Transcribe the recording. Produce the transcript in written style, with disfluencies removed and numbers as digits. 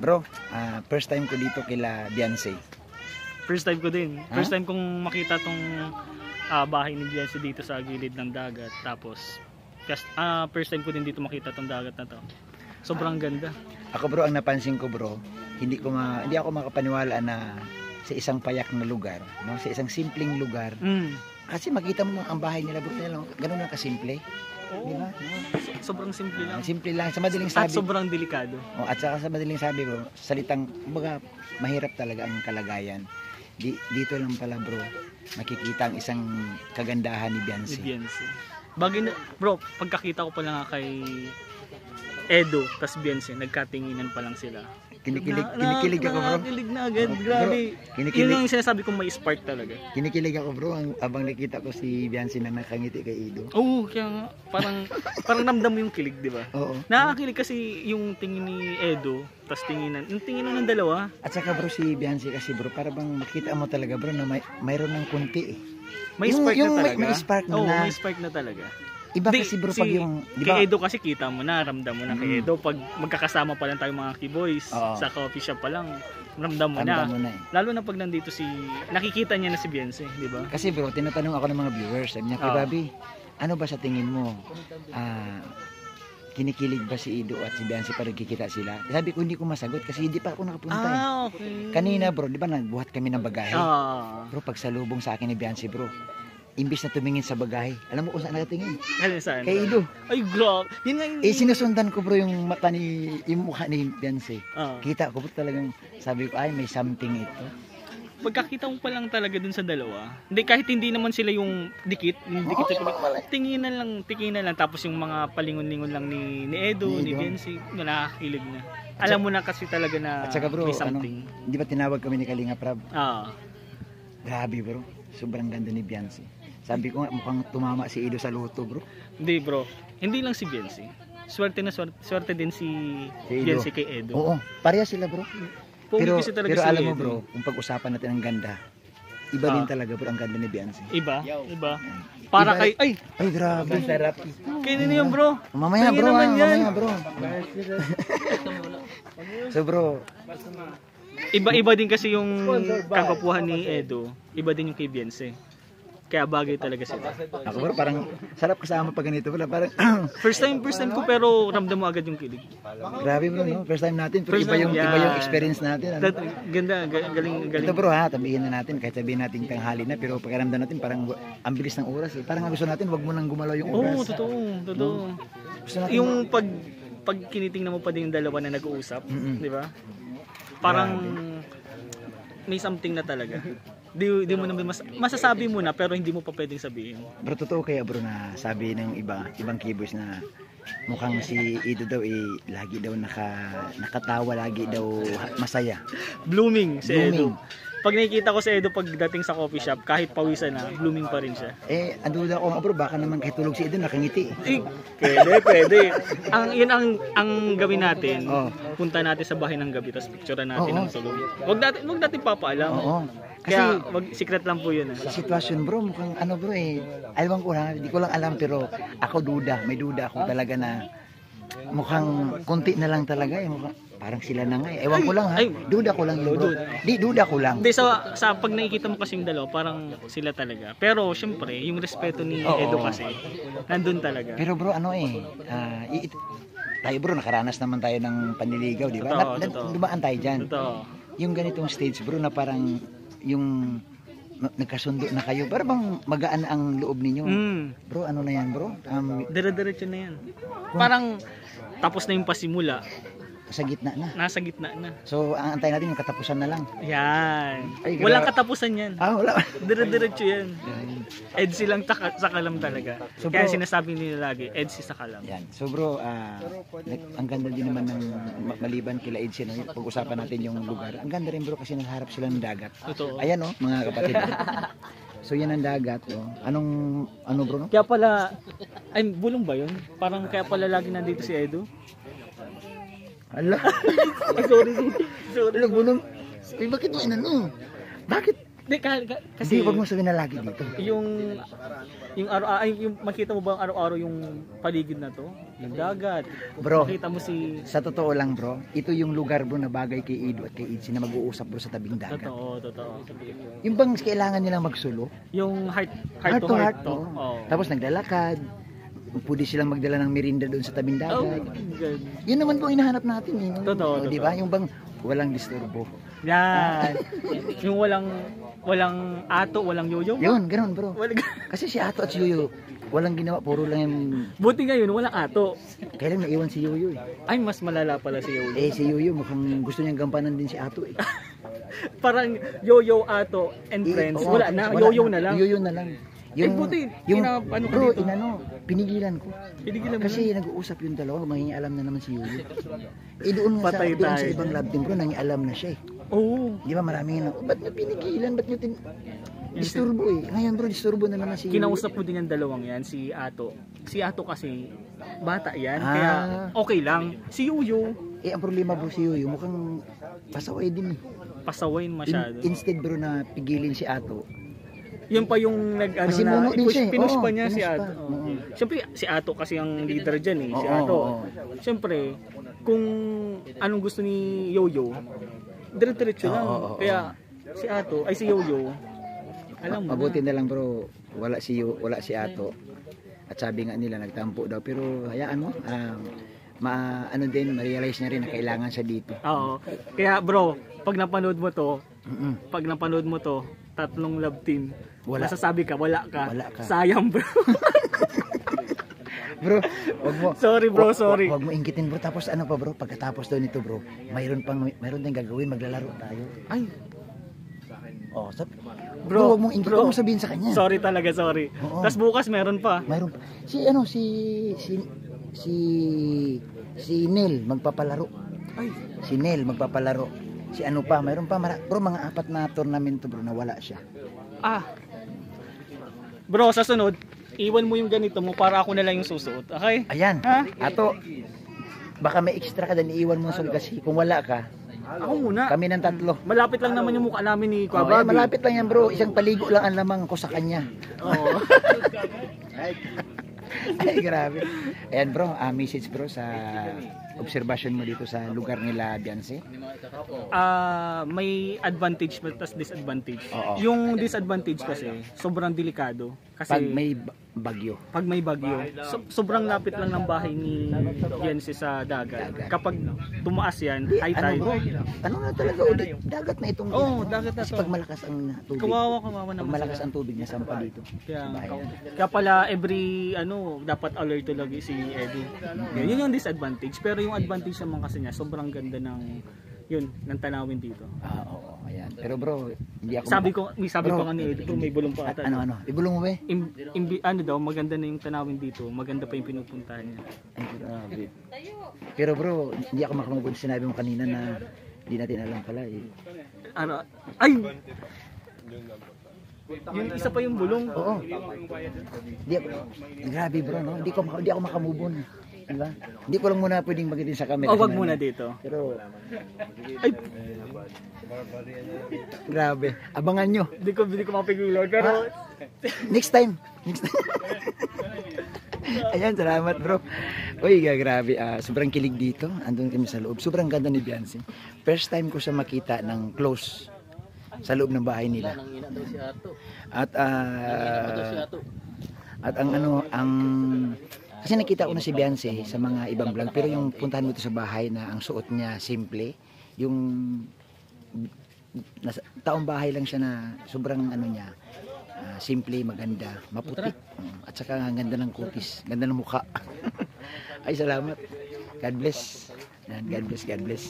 Bro, first time ko dito kila Beyonce. First time ko din. First time kong makita tong bahay ni Beyonce dito sa gilid ng dagat. Tapos, first time ko din dito makita tong dagat na to. Sobrang ganda. Ako bro, ang napansin ko bro, hindi ako makapaniwala na sa isang payak na lugar, no? Sa isang simpleng lugar. Kasi makita mo ang bahay nila bro, ganun lang kasimple. Di ba? Sobrang simple lang. Simple lang, sa madaling sabi. At sobrang delikado. At saka sa madaling sabi ko, salitang, kumbaga, mahirap talaga ang kalagayan. Dito lang pala bro, makikita ang isang kagandahan ni Beyonce. Bro, pagkakita ko pa lang kay Edo, tas Beyonce, nagkatinginan pa lang sila. Kinikilig ako bro. Kinikilig na agad, grabe. Yun yung sinasabi kong may spark talaga. Kinikilig ako bro, abang nakita ko si Beyonce na nakangiti kay Edo. Oo, kaya nga, parang ramdam mo yung kilig, di ba? Oo. Nakakakilig kasi yung tingin ni Edo, tas yung tinginan ng dalawa. At saka bro, si Beyonce kasi bro, para bang makita mo talaga bro na mayroon ng kunti eh. May spark na talaga. May spark na. Oo, may spark na talaga. Iba kasi bro pag yung kay Edo kasi kita mo na, ramdam mo na kay Edo pag magkakasama pa lang tayo mga keyboys sa coffee shop pa lang, ramdam mo na eh. Lalo na pag nandito nakikita niya na si Beyonce, di ba? Kasi bro, tinatanong ako ng mga viewers, sabi niya, "Kay Bobby, ano ba sa tingin mo? Kinikilig ba si Edo at si Beyonce para nagkikita sila?" Sabi ko hindi ko masagot kasi hindi pa ako nakapunta eh. Okay. Kanina bro, di ba nagbuhat kami ng bagahe? Bro, pag salubong sa akin ni Beyonce bro, imbis na tumingin sa bagahe, alam mo kung saan nakatingin? Saan? Kay Edo. Ay, grabe. Yun nga yung... sinusundan ko bro yung mukha ni Beyonce. Kita ko bro talagang, sabi ko, ay may something ito. Pagkakita mo pa lang talaga dun sa dalawa, kahit hindi naman sila yung dikit tinginan lang, tapos yung mga palingon-lingon lang ni Edo, ni Beyonce, nakakakilig na. Alam mo na kasi talaga na at saka bro, may something. Di ba tinawag kami ni Kalinga Prab? Grabe bro, sobrang ganda ni Beyonce. Sabi ko nga, mukhang tumama si Edo sa loto bro. Hindi bro, hindi lang si Beyonce. Swerte din si Beyonce kay Edo. Oo, pareha sila bro. Pero alam mo bro, kung pag-usapan natin ang ganda, iba din talaga bro ang ganda ni Beyonce. Iba? Para kay... Ay, grabe. Sarap. Kaya nino yun bro. Mamaya bro. So bro, iba din kasi yung kagwapuhan ni Edo, iba din yung kay Beyonce. Kaya bagay talaga sila. Ako bro, parang sarap kasama pag ganito pala. Parang first time ko pero ramdam mo agad yung kilig. Grabe bro, no? First time natin. Pero iba yung experience natin. Ano? Ganda, galing. Ito bro ha, tabihin na natin. Kahit sabihin natin tanghali na, pero pagkaramdam natin parang ang bilis ng oras eh. Parang gusto natin, wag mo nang gumalaw yung oras. Oo, totoo. Yung pag kinitingnan mo pa din yung dalawa na nag-uusap, di ba? Parang may something na talaga. Di mo naman masasabi mo na pero hindi mo pa pwedeng sabihin. Bro, totoo kaya bro na sabi ng ibang keyboards na mukhang si Edo daw lagi daw nakatawa, lagi daw masaya. Blooming si Edo. Pag nakikita ko si Edo pagdating sa coffee shop, kahit pawisan na, blooming pa rin siya. Anduda ko nga bro, baka naman kahit tulog si Edo nakangiti. Pwede. Ang gawin natin, punta natin sa bahay ng gabi, tapos picturean natin ng solo. Wag natin papaalam. Kaya secret lang po yun. Sa sitwasyon bro, mukhang bro alam ko lang, hindi ko lang alam pero ako may duda ako talaga na mukhang konti na lang talaga mukhang parang sila na nga ewan ko lang ha, duda ko lang yun bro. Duda ko lang. Hindi, sa pag nakikita mo kasi yung dalawa, parang sila talaga. Pero syempre, yung respeto ni Edo kasi, nandun talaga. Pero bro, tayo bro, nakaranas naman tayo ng panliligaw, di ba? Dumaan tayo dyan. Yung ganitong stage bro na parang yung nagkasundo na kayo, para bang magaan ang loob ninyo. Bro, ano na yan bro? Dire-diretso na yan. Parang tapos na yung pasimula. Sa gitna na. Nasa gitna na. So, ang antay natin yung katapusan na lang. Yan. Walang katapusan yan. Wala. Dire-diretso yan. EDSI lang sa kalam talaga. So, kaya sinasabi nila lagi, EDSI sa kalam. Yan. So bro, ang ganda din naman ng maliban kila EDSI, no? Pag-usapan natin yung lugar. Ang ganda rin bro kasi nagharap sila ng dagat. Totoo. Ayan mga kapatid. So yan ang dagat. Ano bro? No? Kaya pala, bulong ba yun? Parang kaya pala lagi nandito si Edo? Ala. Sorry. Bulong. Bakit mo Bakit? Kasi Hindi, wag mo sabihin na lagi dito. yung makita mo ba araw-araw yung paligid na to? Yung dagat. Bro, Makita mo sa totoo lang bro, ito yung lugar bro na bagay kay Edo at kay Idsi na mag-uusap bro sa tabing dagat. Totoo. Yung bang kailangan nilang magsulo? Yung heart Heart to heart to. to. Oo. Tapos naglalakad. Pwede silang magdala ng merinda doon sa tabing Oh, dagat. good. Yun naman po hinahanap natin eh. Totoo, Di ba? Yung bang walang disturbo. Yan. Yung walang ato, walang yoyo. Yun, ganoon bro. Wala- Kasi si Ato at si Yuyo, walang ginawa, puro lang yung... Buti ngayon, walang ato. Kailan naiwan si Yuyo eh. Ay, mas malala pala si Yoyo. Eh si Yuyo mukhang gusto niyang gampanan din si Ato eh. Parang yoyo, ato, and friends. Oo, Wala na, yoyo na lang. Yoyo na lang. buti, ano ka bro, dito? pinigilan ko. Pinigilan mo Kasi nag-uusap yung dalawa, mangingialam na naman si Yuyo. Eh doon nga Patay doon sa tayo. ibang lab team bro, nangialam na siya eh. Oo. Di ba maraming ba't nyo pinigilan? Ba't nyo disturbo eh. Ngayon bro, disturbo na naman si Yuyo. Kinausap mo din yung dalawang yan, si Ato. Si Ato kasi, bata yan, Ah. kaya okay lang. Si Yuyo, Eh ang problema bro si Yuyo, mukhang pasaway din eh. pasawain masyado. Instead bro na pigilin si Ato, Yun pa yung Kasi muno din siya eh. pinush Oo, pa niya si pinush Ato. pa. Oo. Oo. Siyempre, si Ato kasi ang leader dyan eh, si Oo, Ato. oo. Siyempre, kung anong gusto ni Yoyo, dire-diretso lang. Oo, oo, oo. Kaya si Ato, ay si Yoyo, alam mo mabuti na. na lang bro, wala si Ato. At sabi nga nila nagtampo daw, pero hayaan mo, ano din, ma-realize niya rin na kailangan siya dito. Oo. Kaya bro, pag napanood mo to, Mm-mm. tatlong love team, Wala. masasabi ka, wala ka. Wala ka. Sayang bro. Bro, wag mo. Sorry, bro, sorry. Wag mo ingkitin bro. Tapos ano pa bro, pagkatapos daw nito bro, mayroon tayong gagawin, maglalaro tayo. Ay, Oh, Bro, wag mo ingkitin, bro. wag mo sabihin sa kanya. sorry talaga, sorry. Oo. Tapos bukas meron pa. Mayroon pa. Si Nel magpapalaro. Ay, Si Nel magpapalaro. Si ano pa, mayroon pa bro, mga 4 na tournament to bro na wala siya. Bro, sa sunod, iwan mo yung ganito mo para ako na lang yung susuot. Okay? Ayan. Ha? Ato, baka may extra ka dyan, iiwan mo sa kasi kung wala ka, Ako muna. kami ng 3. Malapit lang naman yung mukha namin ni Oh, Kwababi. malapit lang yan bro, isang paligo lang ang lamang ko sa kanya. Oo. Ay, grabe. Ayan bro, message bro sa obserbasyon mo dito sa lugar nila Beyonce. May advantage at disadvantage. Oo. Yung disadvantage kasi, sobrang delikado. Kasi Pag may bagyo. bagyo, sobrang lapit lang ng bahay ni Yense sa dagat. Kapag tumaas yan, high Ano tide. bro, ano na talaga ulit, dagat na itong Oo, dagat na kasi to. pag malakas ang tubig. Kawawa Pag naman malakas sila. ang tubig niya, sampa dito. Kaya, Sa bahay. kaya pala every dapat alert talaga si Eddie. Yun yung disadvantage. Pero yung advantage naman kasi niya, sobrang ganda ng tanawin dito. Oo, ayan. Pero bro, hindi ako Sabi Bro, ko nga ni Eddie, kung may bulong pa ata. ano, ibulong mo ba? Maganda na yung tanawin dito, maganda pa yung pinupuntahan niya. Ay, grabe. Pero bro, hindi ako makamabod. Sinabi mo kanina na hindi natin alam pala eh. Ay! Yung isa pa yung bulong. Oo. Hindi ako, grabe bro, no? Hindi ako makamubon. Diba? Hindi ko lang muna pwedeng magitin sa camera. Wag muna dito. Pero, Ay, grabe. Abangan nyo. hindi ko mapigilan. Pero, Next time. Ayan, salamat bro. Uy, grabe. Sobrang kilig dito. Andun kami sa loob. Sobrang ganda ni Beyonce. First time ko siya makita ng close sa loob ng bahay nila. At kasi nakita ko na si Beyonce sa mga ibang vlog, pero yung puntahan mo ito sa bahay na ang suot niya simple, yung taong bahay lang siya na sobrang simple, maganda, maputi. At saka ang ganda ng kutis, ganda ng mukha. Ay, salamat. God bless. God bless.